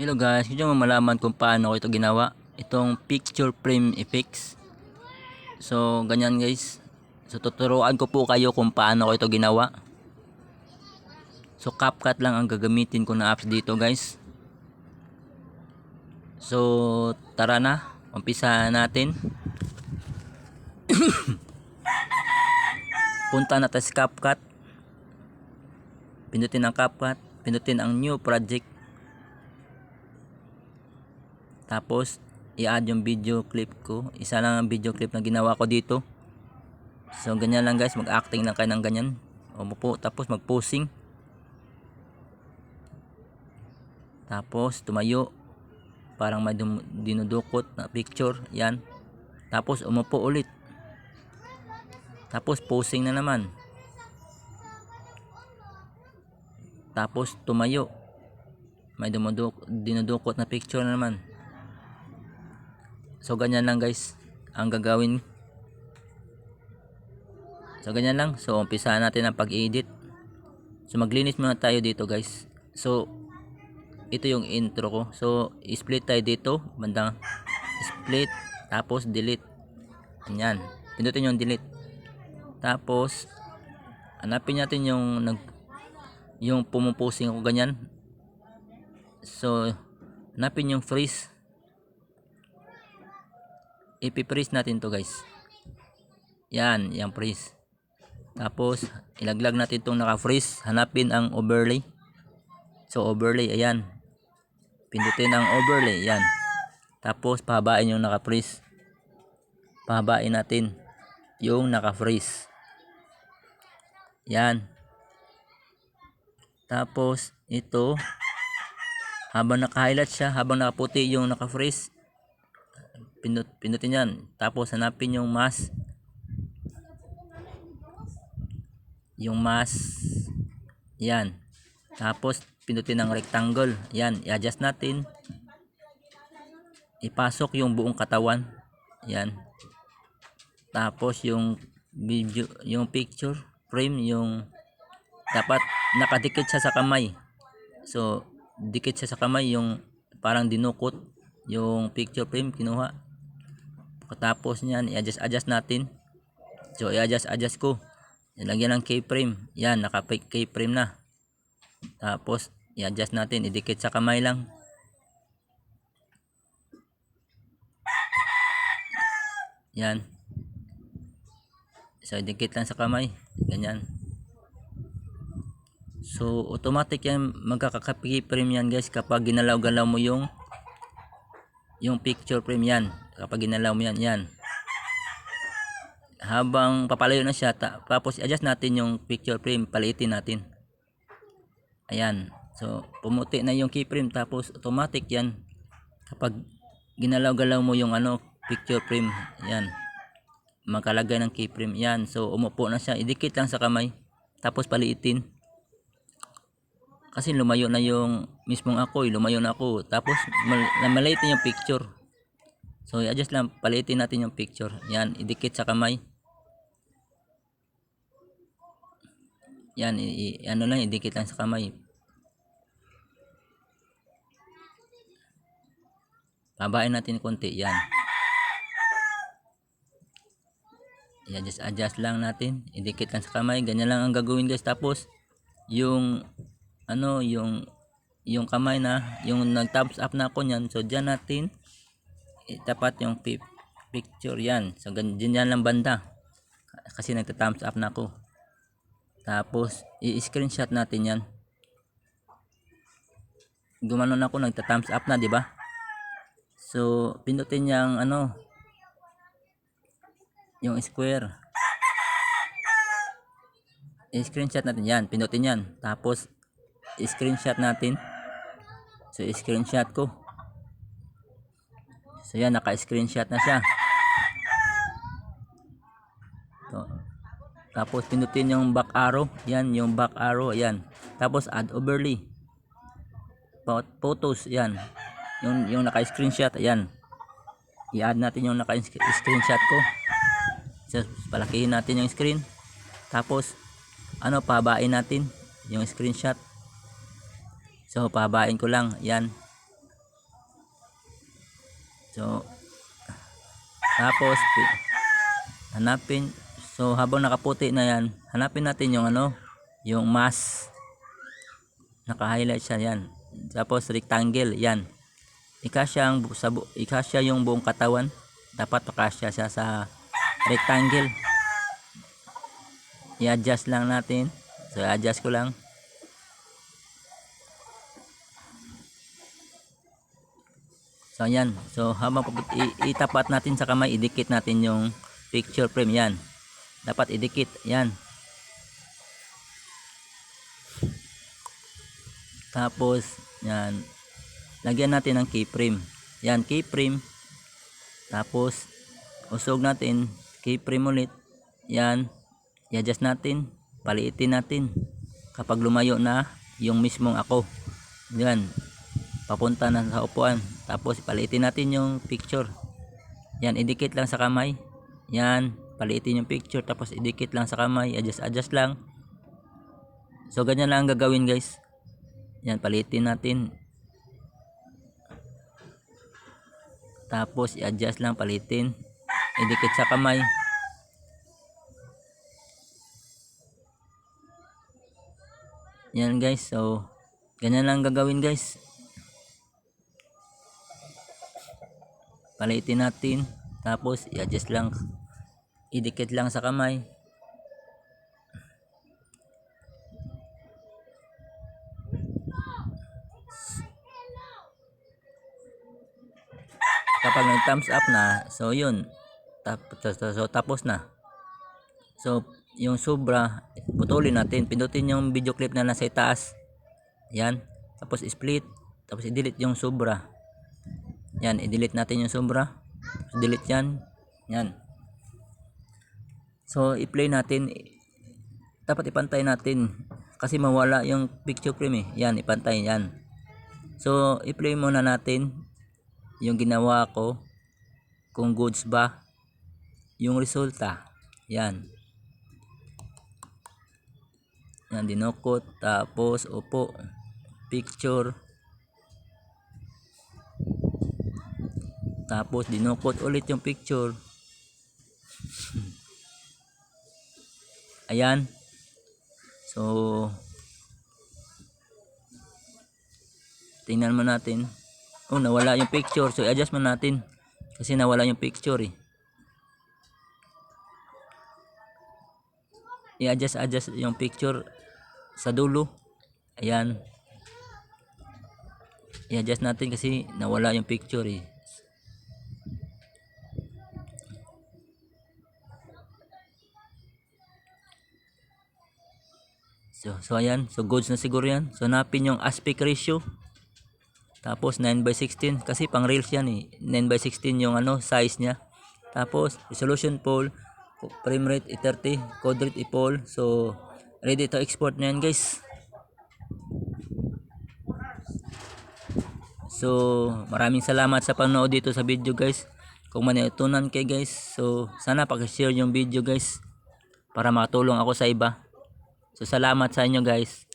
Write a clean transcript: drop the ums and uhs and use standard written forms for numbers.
Hello guys, gusto mo malaman kung paano ko ito ginawa, itong picture frame effects. So ganyan guys, so tuturuan ko po kayo kung paano ko ito ginawa. So CapCut lang ang gagamitin ko na apps dito guys. So tara na, umpisa natin. Punta na tayo sa CapCut, pindutin ang CapCut, pindutin ang new project. Tapos i-add yung video clip ko. Isa lang ang video clip na ginawa ko dito. So ganyan lang guys, mag-acting lang kayo ng ganyan. Umupo, tapos mag-posing. Tapos tumayo, parang may dinudukot na picture. Yan. Tapos umupo ulit. Tapos posing na naman. Tapos tumayo, may dinudukot na picture na naman. So ganyan lang guys ang gagawin. So ganyan lang. So umpisa natin ang pag-edit. So maglinis muna tayo dito guys. So ito yung intro ko. So split tayo dito, bandang split, tapos delete. Ganyan. Pindutin yung delete. Tapos hanapin natin yung pumuposing ko ganyan. So hanapin yung freeze. Ipi-freeze natin to guys. Yan, yung freeze. Tapos ilaglag natin itong naka-freeze. Hanapin ang overlay. So overlay, ayan. Pindutin ang overlay, yan. Tapos pahabain yung naka-freeze. Pahabain natin yung naka-freeze. Yan. Tapos ito, habang naka-highlight siya, habang nakaputi yung naka-freeze, pindutin yan. Tapos hanapin yung mask. Yung mask. Yan. Tapos pindutin ang rectangle. Yan. I-adjust natin. Ipasok yung buong katawan. Yan. Tapos yung video, yung picture frame, yung dapat nakadikit siya sa kamay. So dikit siya sa kamay, yung parang dinukot yung picture frame kinuha. Tapos niyan i-adjust natin. So i-adjust ko. Ilagyan ng keyframe. Yan, naka-keyframe na. Tapos i-adjust natin, idikit sa kamay lang. Yan. So idikit lang sa kamay. Ganyan. So automatic yan, magkaka-keyframe yan guys kapag ginalaw-galaw mo yung picture frame yan. Kapag ginalaw mo yan, yan. Habang papalayo na siya, tapos i-adjust natin yung picture frame, paliitin natin. Ayan. So pumuti na yung keyframe, tapos automatic yan. Kapag ginalaw-galaw mo yung picture frame, yan. Magkalagay ng keyframe, yan. So umupo na siya, idikit lang sa kamay, tapos paliitin. Kasi lumayo na yung mismong ako'y, lumayo na ako. Tapos maliit yung picture. So i-adjust lang, paliitin natin yung picture. Yan, idikit sa kamay. Yan, idikit lang sa kamay. Pabain natin konti, yan. I-adjust lang natin, idikit lang sa kamay. Ganyan lang ang gagawin guys. Tapos yung kamay na, yung nag-thumbs up na ako niyan. So diyan natin itapat yung picture, yan. So ganyan lang banda. Kasi nagta-thumbs up na ako. Tapos i-screenshot natin yan. Gumanon ako, nagta-thumbs up na, di ba? So pindutin yung yung square. I-screenshot natin yan, pindutin yan. Tapos i-screenshot natin. So i-screenshot ko. So yan, naka-screenshot na siya. So, tapos pindutin yung back arrow. Yan, yung back arrow, ayan. Tapos add overlay. Photos, yan. Yung naka-screenshot, ayan. I-add natin yung naka-screenshot ko. So palakihin natin yung screen. Tapos pahabain natin yung screenshot. So pahabain ko lang, yan. So tapos hanapin, so habang nakaputi na yan, hanapin natin yung ano, yung mask, naka-highlight siya yan. Tapos rectangle yan, ikasya yung buong katawan, dapat pakasya siya sa rectangle. I-adjust lang natin, so i-adjust ko lang. So yan, so habang itapat natin sa kamay, idikit natin yung picture frame yan, dapat idikit yan. Tapos yan, lagyan natin ng keyframe, yan keyframe. Tapos usog natin, keyframe ulit yan, i-adjust natin, paliitin natin kapag lumayo na yung mismong ako, yan papunta na sa upuan. Tapos paliitin natin yung picture, yan idikit lang sa kamay, yan paliitin yung picture, tapos idikit lang sa kamay, adjust lang. So ganyan lang ang gagawin guys, yan paliitin natin, tapos i-adjust lang, palitin, idikit sa kamay. Yan guys, so ganyan lang gagawin guys, palitin natin, tapos i-adjust lang, idikit lang sa kamay. Kapag nag thumbs up na, so yun, tapos na. So yung sobra, putulin natin, pindutin yung video clip na nasa itaas, yan, tapos split, tapos i-delete yung sobra, yan i-delete natin yung sobra, delete yan, yan. So i-play natin, dapat ipantay natin kasi mawala yung picture frame yan, ipantay yan. So i-play muna natin yung ginawa ko, kung goods ba yung resulta, yan. Yan dinukot, tapos upo, picture, tapos dinukot ulit yung picture. Ayan, so tingnan mo natin, oh nawala yung picture, so i-adjust mo natin kasi nawala yung picture i-adjust yung picture sa dulo, ayan, i-adjust natin kasi nawala yung picture So ayan, so goods na siguro yan. So hanapin yung aspect ratio, tapos 9/16 kasi pang reels yan 9/16 yung ano size nya. Tapos resolution full, frame rate 30, code rate full. So ready to export na yan guys. So maraming salamat sa panonood dito sa video guys. Kung manitutunan kay guys, so sana pag-share yung video guys para makatulong ako sa iba. So salamat sa inyo guys.